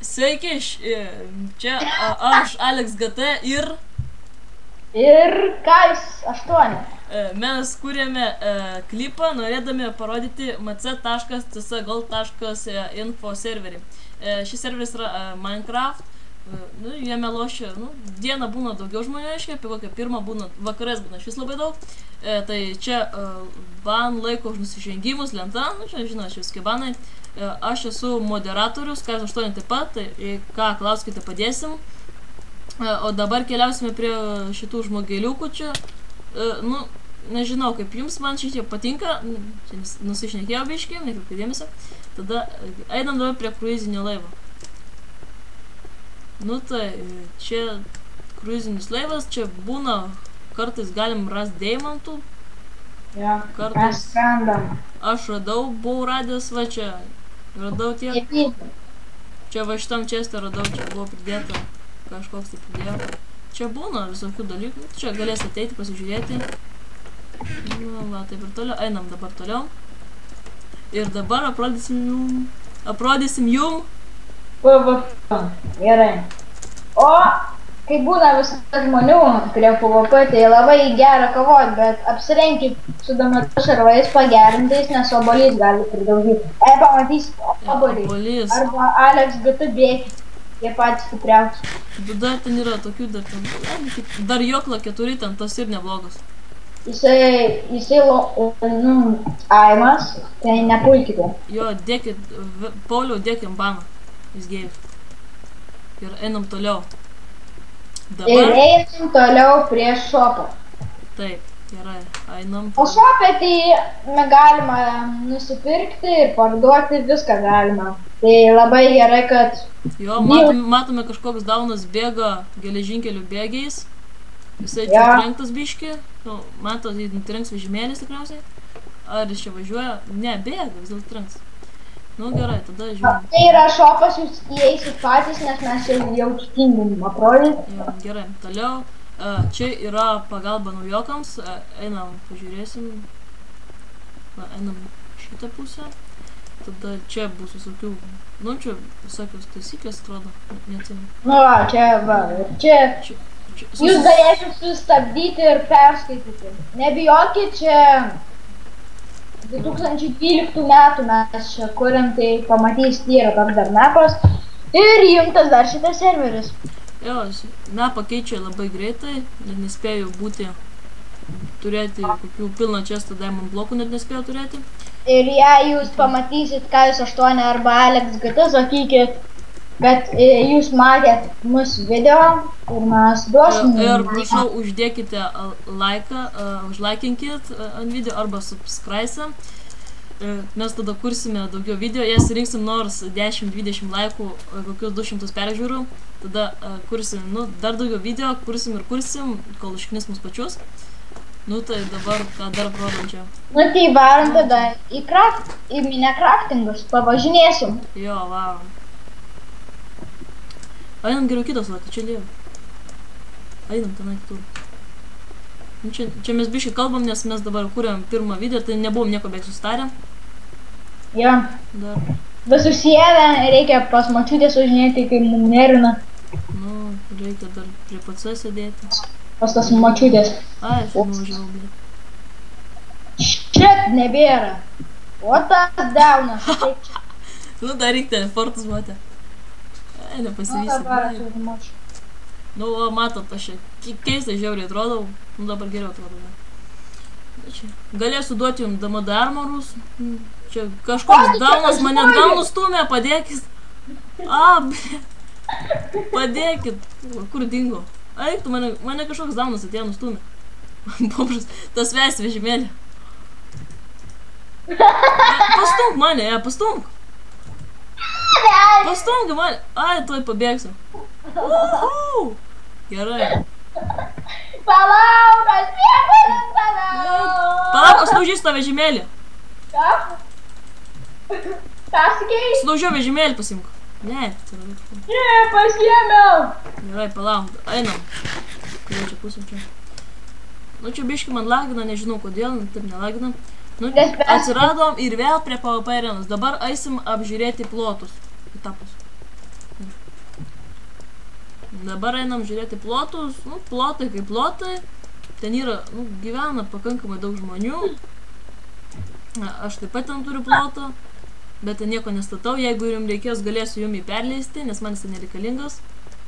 Sveiki, čia aš, Alex GT ir... Ir Kais8. Mes kūrėme klipą, norėdami parodyti mc.csgold.info serverį. Šis serveris yra Minecraft. Jame lošia, dieną būna daugiau žmonių, aiškiai, apie kokią pirmą būna, vakarais būna šis labai daug. Tai čia ban laiko už nusižengimus, lenta, čia žinot, šis kebanai. Aš esu moderatorius, Kais8 taip pat, tai ką, klauskite, padėsim. O dabar keliausime prie šitų žmogeliukų čia. Nežinau, kaip jums, man šitie patinka, čia nusišnekėjau biškį, nekreipkite dėmesio. Tada einam dabar prie kruizinio laivo. Tai čia kruizinis laivas, čia būna, kartais galim rasti deimantų. Mes randam. Aš radau, buvau radęs, va čia, radau tiek. Čia va šitam česte radau, čia buvo pridėta, kažkoks tai pridėjo. Čia būna visokių dalykų, čia galės ateiti, pasižiūrėti. Va, taip ir toliau, einam dabar toliau. Ir dabar aprodysim jum. Gerai. O, kai būna visą žmonių prie PvP, tai labai gera kovoti, bet apsirenkit su dometų šarvais pagerintais, nes obolys gali pridaugyti. Pamatysit obolys. Arba Alex GT bėgi. Jie patys stipriausi. Dar ten yra tokių, dar Jokla 4, ten tas ir neblogas. Jisai aimas, tai nepulkite. Jo, dėkit, Pauliau, dėkim baną, jis gėjus. Ir einam toliau. Ir einam toliau prie šopo. Taip, gerai, einam. O šopė tai galima nusipirkti ir parduoti, viską galima. Tai labai gerai, kad... Jo, matome kažkoks daunas bėga geležinkelių bėgiais. Jisai čia trenktas biškį. Matot, jis nutrenks vežimėlis tikriausiai. Ar jis čia važiuoja? Ne, bėga, vis dėlto trenks. Gerai, tada žiūrim. Tai yra šopas, jūs įeisit patys, nes mes jau tingim aprodyti. Gerai, toliau. Čia yra pagalba naujokams. Einam, pažiūrėsim. Einam šitą pusę. Tada čia bus visokių, čia visokios taisyklės atrodo, neatsimenu. Čia va, ir čia jūs galėsit sustabdyti ir perskaityti. Nebijokit, čia 2012 metų mes čia kuriam, tai pamatysite, yra toks dar mapas ir įjungtas dar šitas serveris. Jo, mapą keičia labai greitai, net nespėjau turėti kokių pilną čestą diamond blokų, net nespėjau turėti. Ir jei jūs pamatysit Kais8 arba Alex GT, sakykit, kad jūs matėt mūsų video ir mes duosim. Ir prašau, uždėkite laiką, užlaikinkit ant video arba subscribe. Mes tada kursime daugiau video, jas rinksim nors 10-20 laikų, kokius 200 peržiūrų. Tada kursim, dar daugiau video, kursim, kol užknis mus pačius. Tai dabar ką dar prodam čia. Tai varom tada į minę craftingus, pavažinėsim. Jo, varom. Einam geriau kitas, tai čia lieva. Einam tenai kitur. Čia mes biškai kalbam, nes mes dabar kūrėm pirmą video, tai nebuvom nieko beveik susitarę. Jo. Bet susijędę, reikia pas močiutės važinėti, kai mum nervina. Reikia dar prie PC sėdėti. Pas tas močiutės. Ai, aš nuvažiavau, blė. Šit nebėra. O tas daunas. Dar reikia teleportus matė. Ai, nepasivysim. Matot, aš keistai žiauriai atrodau. Dabar geriau atrodo. Galėsiu duoti jums DMD armorus. Čia kažkoks daunas mane atgal nustumė, padėkit. Blė. Padėkit. Kur dingo? Eik, mane kažkoks daunas atėjo nustumė. Popšas, tas vesti vežimėlį. Pastumk mane, pastumk. Pastumk mane. Ai, tuoj pabėgsiu. Gerai. Palauk, aš nieko nepadariau. Palauk, aš sulaužysiu tą vežimėlį. Ką? Ką sakei? Sulaužiau vežimėlį pasimk. Ne, pasiėmiau. Gerai, palauk, einam. Kuriuo čia pusėm čia. Čia biškai man lagina, nežinau kodėl, taip nelagina. Atsiradom ir vėl prie PvP arenos. Dabar eisim apžiūrėti plotus. Etapus. dabar einam žiūrėti plotus, nu, plotai kaip plotai, ten yra, nu, gyvena pakankamai daug žmonių, aš taip pat ten turiu plotą, bet ten nieko nestatau, jeigu jums reikės, galėsiu jums jį perleisti, nes man jis nereikalingas,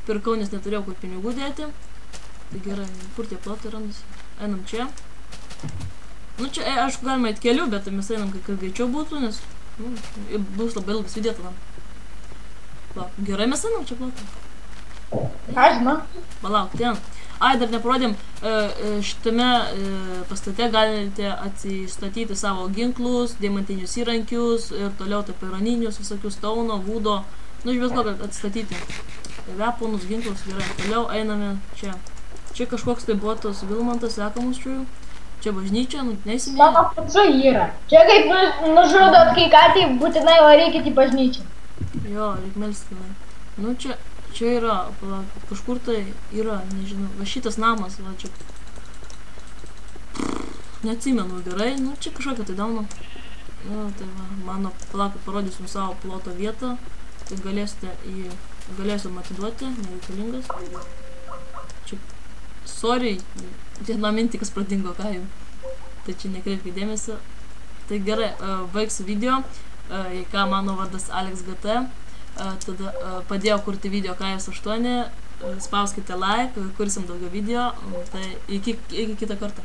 pirkau, nes neturėjau kur pinigų dėti, tai gerai, kur tie plotai randasi, einam čia, nu, čia, aišku, galima eit keliu, bet mes einam, kad greičiau būtų, nes, nu, bus labai ilgas video tada. Va, gerai mes einam čia plotą. Aš žinau. Palauk, ten. Ai, dar neparodėm, šitame pastate galite atsistatyti savo ginklus, diamantinius įrankius ir toliau taip ironinius, visokius stauno, vūdo, nu, iš bet ko atstatyti. Veponus, ginklus, gerai, toliau einame čia. Čia kažkoks tai botas Vilmantas, sekamus čiųjų. Čia bažnyčia, nu, neįsimė. Mano pačia yra. Čia kaip nužudot kai ką, tai būtinai varykit į bažnyčią. Jo, reik melstinai. Nu, čia yra, palauk, kažkur tai yra, nežinau, va šitas namas, va čia. Neatsimenu gerai, nu, čia kažkokia tai dauna. Nu, tai va, mano, palauk, parodysiu savo ploto vietą, tai galėsiu atiduoti, nereikalingas. Čia, sorry, viena mintį, kas pradingo, ką jau. Tai čia nekreipkite dėmesio. Tai gerai, baigsiu video. Jei ką, mano vardas AlexGT. Tada padėjau kurti video KS8. Spauskite like, kursim daugiau video. Tai iki kitą kartą.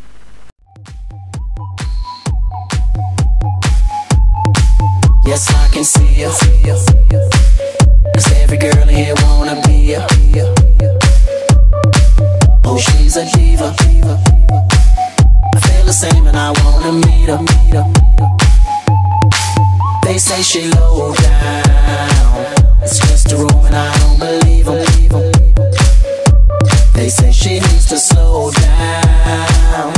Yes, I can see you. 'Cause every girl here wanna be you. Oh, she's a diva. I feel the same and I wanna meet her. They say she low down. It's just a room and I don't believe them. They say she needs to slow down.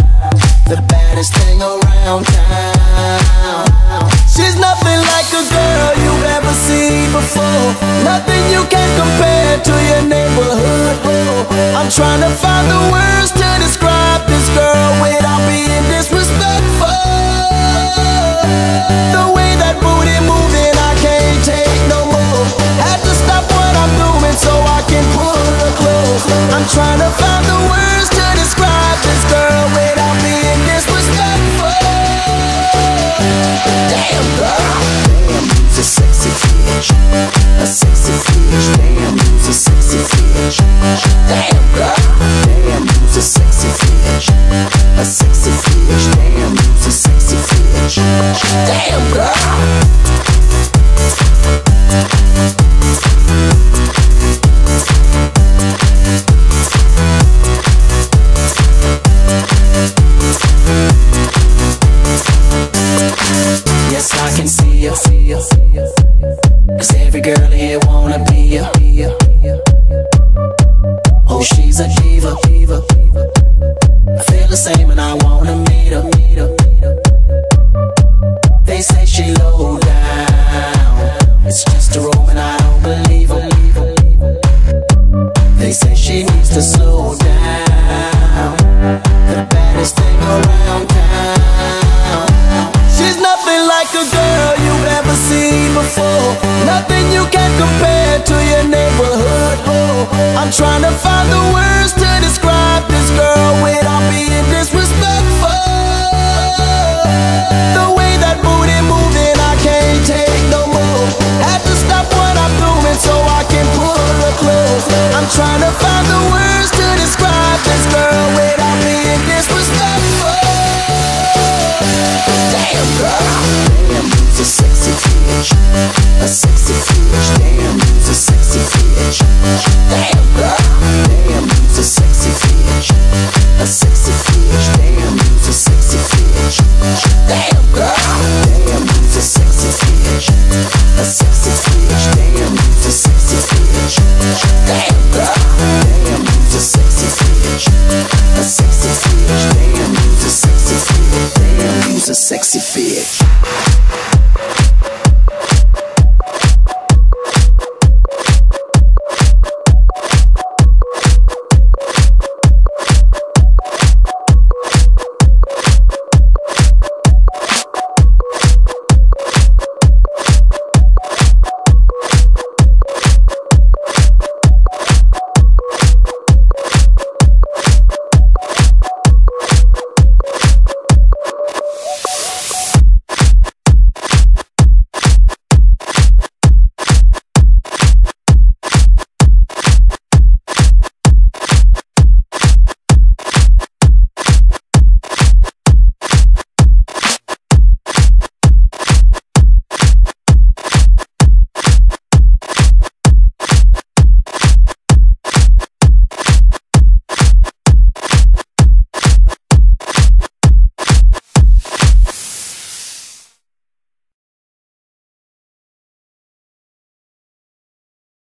The baddest thing around town. She's nothing like a girl you've ever seen before. Nothing you can compare to your neighborhood. I'm trying to find the words to describe this girl without being disrespectful. The way that booty moving, I can't take no more. Had to stop what I'm doing so I can pull her close. I'm trying to find the words to describe this girl without being disrespectful. Damn girl, damn, you's a sexy bitch. A sexy bitch, damn, you's a sexy bitch. Damn girl, damn, you's a sexy bitch. A sexy bitch, damn, you's a sexy bitch. Damn girl. Yes, I can see you. 'Cause every girl here wanna be you. Oh, she's a diva. I feel the same and I wanna meet her. They say she low down. It's just a room and I don't believe them. They say she needs to slow down. The baddest thing around town. She's nothing like a girl you've ever seen before. Nothing you can compare to your neighborhood. I'm trying to find the words to describe this girl without being disrespectful. The way